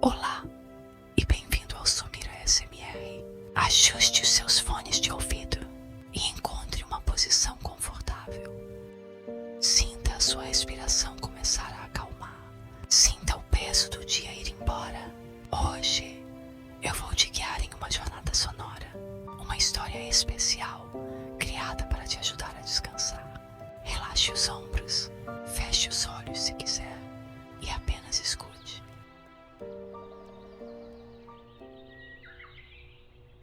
Olá e bem-vindo ao Sumira ASMR. Ajuste os seus fones de ouvido e encontre uma posição confortável. Sinta a sua respiração começar a acalmar. Sinta o peso do dia ir embora. Hoje eu vou te guiar em uma jornada sonora, uma história especial criada para te ajudar a descansar. Relaxe os ombros, feche os olhos se quiser e apenas escute.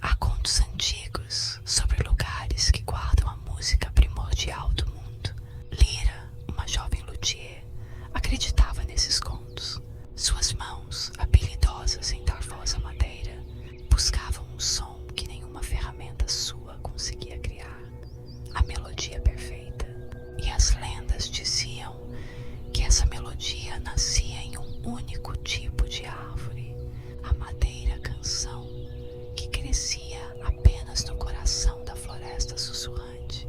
Há contos antigos sobre lugares que guardam a música primordial do mundo. Lyra, uma jovem luthier, acreditava nesses contos. Suas mãos, habilidosas em dar voz à madeira, buscavam um som que nenhuma ferramenta sua conseguia criar. A melodia perfeita. E as lendas diziam que essa melodia nascia em um único tipo de árvore, a madeira canção, que crescia apenas no coração da floresta sussurrante.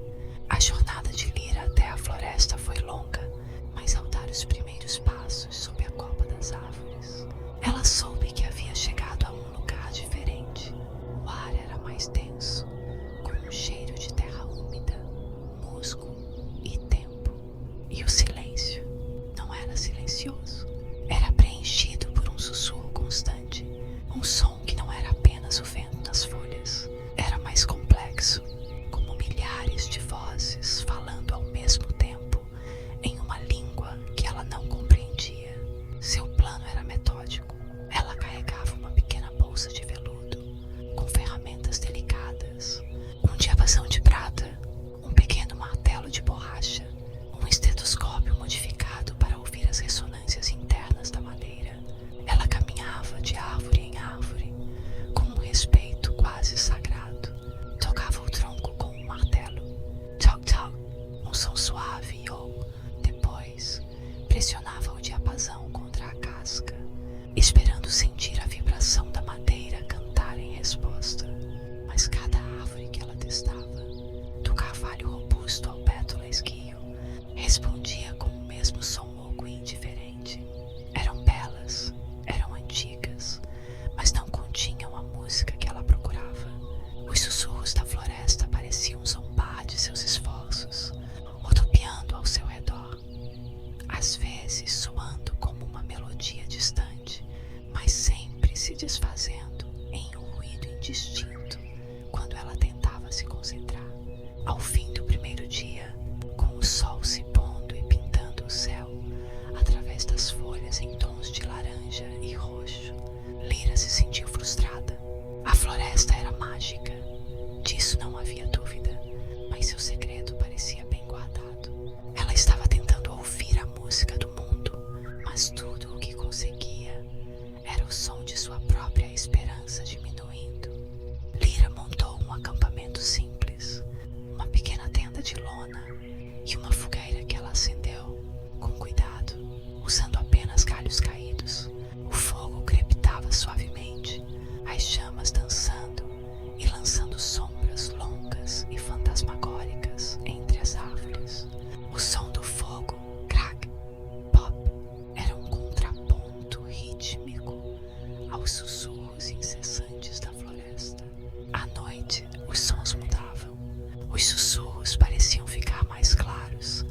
A jornada de Lyra até a floresta foi longa, mas ao dar os primeiros passos sob a copa das árvores, ela soube que havia chegado a um lugar diferente. O ar era mais denso, com um cheiro de terra úmida, musgo e tempo. E o silêncio não era silencioso, era preenchido por um sussurro constante, um som que não era apenas o vento nas folhas, era mais complexo, como milhares de vozes falando ao mesmo tempo em uma língua que ela não compreendia. Seu plano era metódico. Ela carregava uma pequena bolsa de veludo com ferramentas delicadas, um diapasão de prata, um pequeno martelo de borracha, um estetoscópio modificado para ouvir as ressonâncias internas da madeira. Ela caminhava de árvore em árvore, com um respeito quase sagrado. Tocava o tronco com um martelo, toc-toc, um som suave, ou, depois, pressionava o diapasão contra a casca, esperando sentir a vibração da madeira cantar em resposta. Mas cada árvore que ela testava, do carvalho robusto ao pétala esguio, respondia com o mesmo som oco e indiferente. Eram belas, eram antigas, mas não continham a música que ela procurava. Os sussurros da floresta pareciam zombar de seus esforços, rodopiando ao seu redor, às vezes soando como uma melodia distante, mas sempre se desfazendo em um ruído indistinto quando ela tentava se concentrar. Ao fim do primeiro dia, com o sol se pondo e pintando o céu através das folhas em tons de laranja e roxo, Lyra se sentiu frustrada. A floresta era mágica, disso não havia dúvida, mas seu segredo parecia bem guardado. Ela estava tentando ouvir a música do mundo, mas tudo o que conseguia era o som de sua própria esperança diminuindo. Lyra montou um acampamento simples, uma pequena tenda de lona e uma fogueira que ela acendeu com cuidado, usando apenas galhos caídos. O fogo crepitava suavemente, as chamas dançando e lançando sombras longas e fantasmagóricas entre as árvores. O som do fogo, crack, pop, era um contraponto rítmico aos sussurros incessantes da floresta. À noite, os sons mudavam. Os sussurros pareciam ficar mais claros,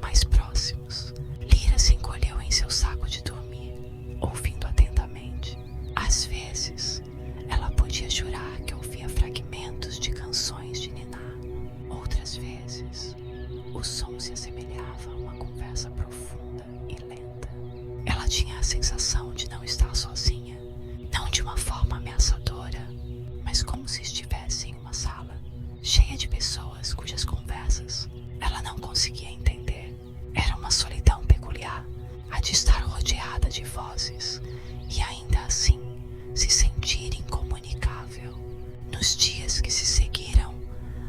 mais próximos. Lyra se encolheu em seu saco de dormir, ouvindo atentamente. Às vezes, ela podia jurar que ouvia fragmentos de canções de Niná. Outras vezes, o som se assemelhava a uma conversa profunda e lenta. Ela tinha a sensação de não estar sozinha, não de uma forma ameaçadora, mas como se estivesse em uma sala cheia de pessoas cujas conversas ela não conseguia entender. Era uma solidão peculiar, a de estar rodeada de vozes e ainda assim se sentir incomunicável. Nos dias que se seguiram,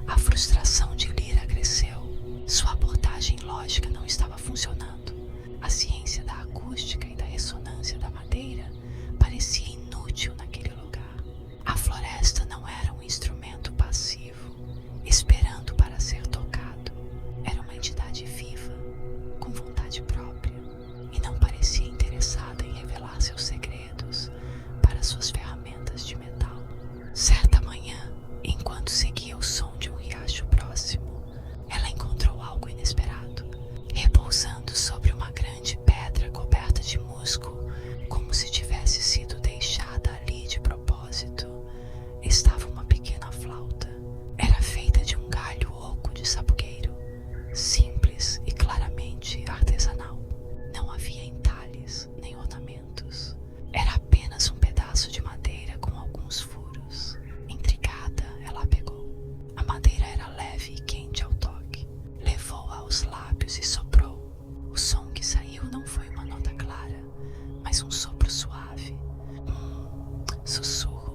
a frustração de Lyra cresceu. Sua abordagem lógica não estava funcionando. A ciência da acústica e da ressonância da madeira parecia inútil naquele lugar. A floresta não era um instrumento passivo, esperando para ser tocado. Era uma entidade viva, com vontade própria, e não parecia interessada em revelar seus segredos mais um sopro suave. Sussurro.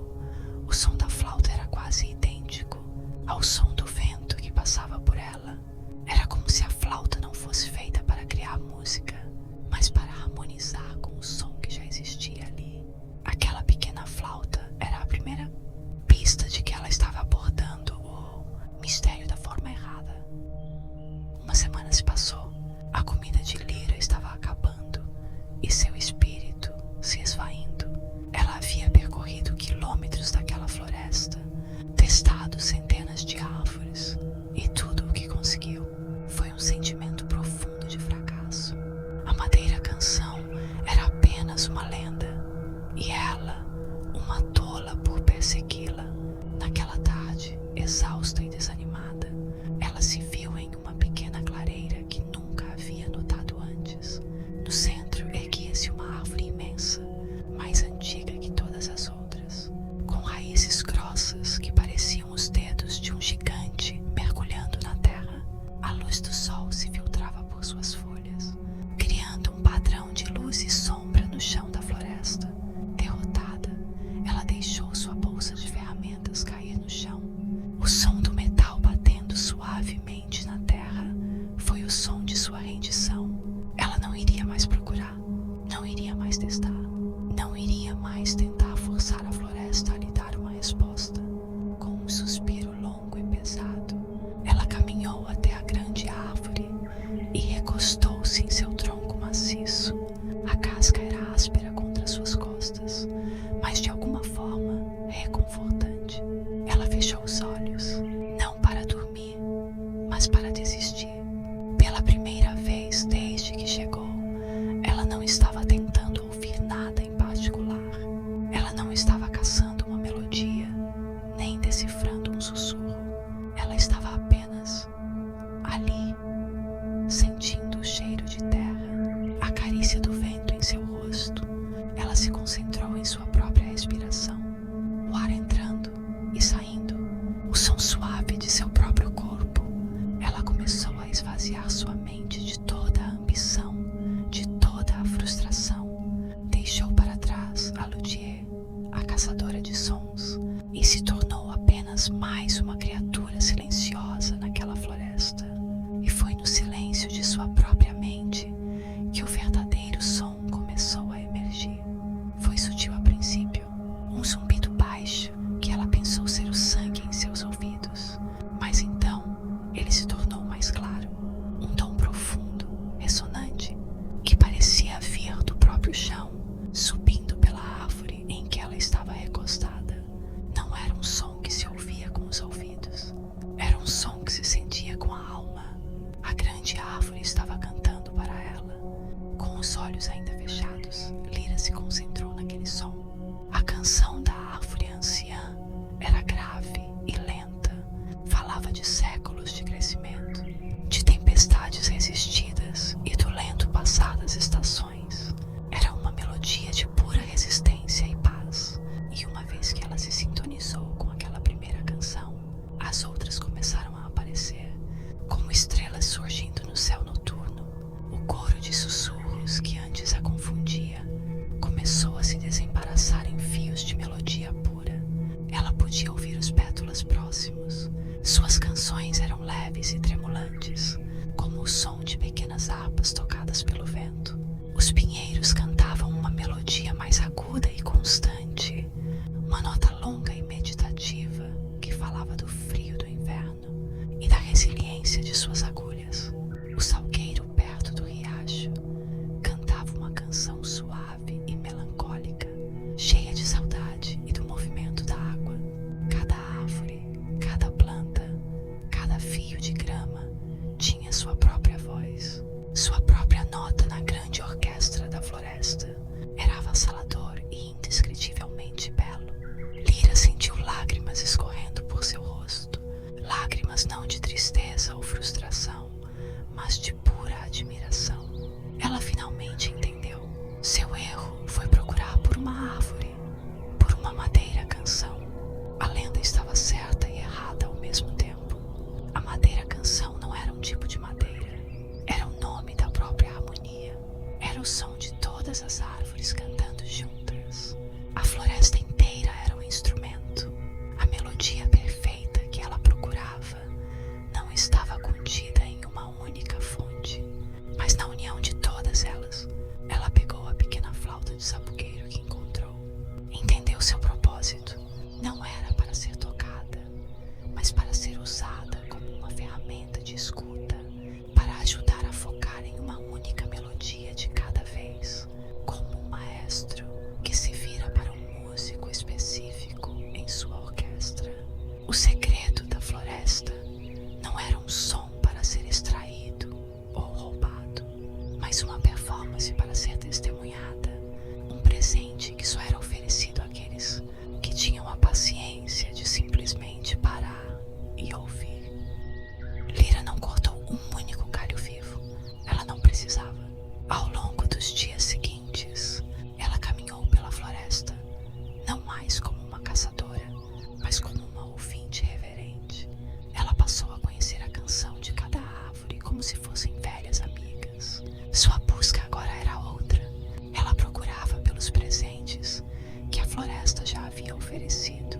O som da flauta era quase idêntico ao som do vento que passava por ela. Era como se a flauta não fosse feita para criar música, mas para harmonizar com o som que já existia ali. Aquela pequena flauta era a primeira pista de que ela estava abordando o mistério da forma errada. Uma semana se passou. A comida de Lyra estava acabando e seu espírito se esvaindo. Ela havia percorrido quilômetros daquela floresta, testado centenas de árvores, e tudo o que conseguiu foi um sentimento profundo de fracasso. A madeira canção era apenas uma lenda, e ela, uma tola por persegui-la. Naquela tarde, exausta e desanimada, ela se viu em uma pequena clareira que nunca havia notado antes. No centro erguia-se uma árvore imensa, mais antiga que todas as outras, com raízes grossas que pareciam os dedos de um gigante mergulhando na terra. A luz do sol se filtrava por suas folhas, criando um padrão de luz e sombra no chão da floresta. Derrotada, ela deixou sua bolsa de ferramentas cair no chão. O som do metal batendo suavemente na terra foi o som de sua rendição. Ela não iria mais procurar, não iria mais testar, não iria mais tentar forçar a floresta a lhe dar uma resposta. Com um suspiro longo e pesado, ela caminhou até a grande árvore e recostou-se em seu tronco maciço. A casca era áspera contra suas costas, mas de alguma forma reconfortante. Ela fechou os olhos, não para dormir, mas para desistir. Pela primeira vez desde que chegou, ela não estava tentando ouvir árvores cantando juntas. A floresta inteira era um instrumento. A melodia perfeita que ela procurava não estava contida em uma única fonte, mas na união de todas elas. Ela pegou a pequena flauta de sapugueiro que encontrou. Entendeu seu propósito. Não era para ser tocada, mas para ser usada como uma ferramenta de escuta, para ajudar a focar em uma única melodia de cada vez, como um maestro que se vira para um músico específico em sua orquestra. O segredo da floresta não era um som para ser extraído ou roubado, mas uma performance para ser testemunhada, um presente que só era oferecido àqueles que tinham a paciência de simplesmente parar e ouvir. Lyra não cortou um único galho vivo. Ela não precisava. Ao longo dos dias seguintes, ela caminhou pela floresta, não mais como uma caçadora, mas como uma ouvinte reverente. Ela passou a conhecer a canção de cada árvore como se fossem velhas amigas. Sua busca agora era outra. Ela procurava pelos presentes que a floresta já havia oferecido.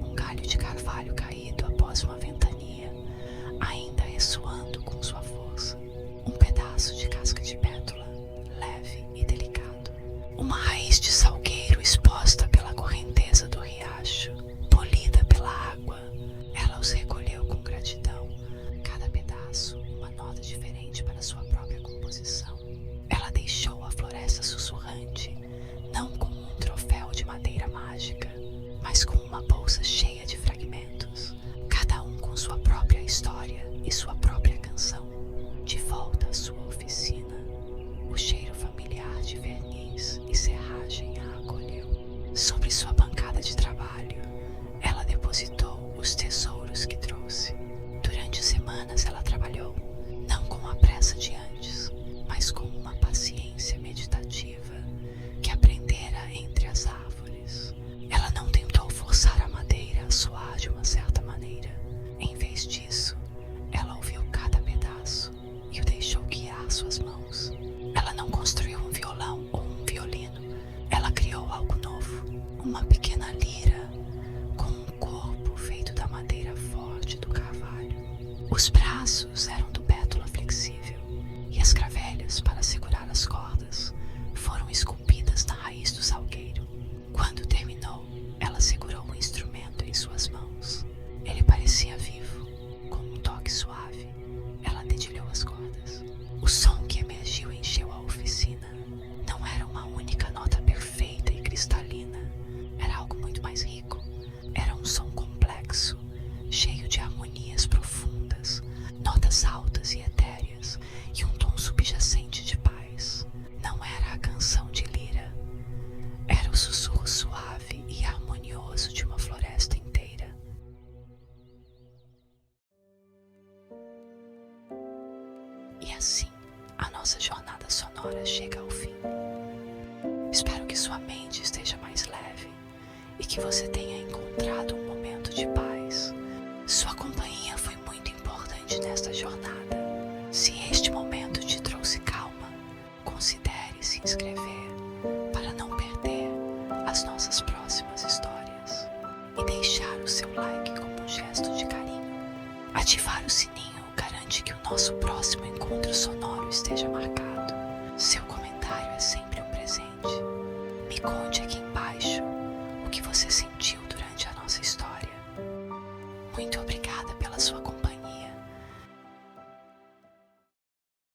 Um galho de carvalho caído após uma ventania, ainda ressoando com sua força. Um pedaço de casca de pétula, leve e delicado. Uma raiz de salgueiro exposta pela correnteza do riacho, polida pela água. Ela os recolheu com gratidão, cada pedaço uma nota diferente para sua própria composição. Ela deixou a floresta sussurrante, não como um troféu de madeira mágica, mas com uma bolsa cheia de fragmentos, cada um com sua própria história e sua própria canção. De volta à sua oficina, o cheiro familiar de verniz e serragem a acolheu. Sobre sua bancada de trabalho, ela depositou os tesouros que trouxe. Durante semanas ela trabalhou, não com a pressa de antes, mas com uma paciência meditativa que aprendera entre as árvores. Ela não tentou forçar a madeira a soar de uma certa maneira. Em vez disso, ela ouviu cada pedaço e o deixou guiar suas mãos. Ela não construiu um violão ou um violino. Ela criou algo novo, uma pequena lira com um corpo feito da madeira forte do carvalho. Os braços eram do pétula flexível e as cravelhas para segurar as cordas foram esculpidas na raiz do salgueiro. Quando terminou, ela segurou o instrumento em suas mãos. Ele parecia vivo. Com um toque suave, ela dedilhou as cordas. O som que emergiu encheu a oficina. Não era uma única nota perfeita e cristalina. Era algo muito mais rico. Era um som complexo, cheio de harmonias profundas, notas altas e etéreas e um tom subjacente de paz. Não era a canção de Lyra. Era o sussurro suave e harmonioso de uma floresta inteira. E assim, a nossa jornada sonora chega ao fim. Espero que sua mente esteja mais leve e que você tenha encontrado um momento de paz. Sua companhia foi muito importante nesta jornada. Se este momento te trouxe calma, considere se inscrever para não perder as nossas próximas histórias e deixar o seu like como um gesto de carinho. Ativar o sininho garante que o nosso próximo encontro sonoro esteja marcado. Seu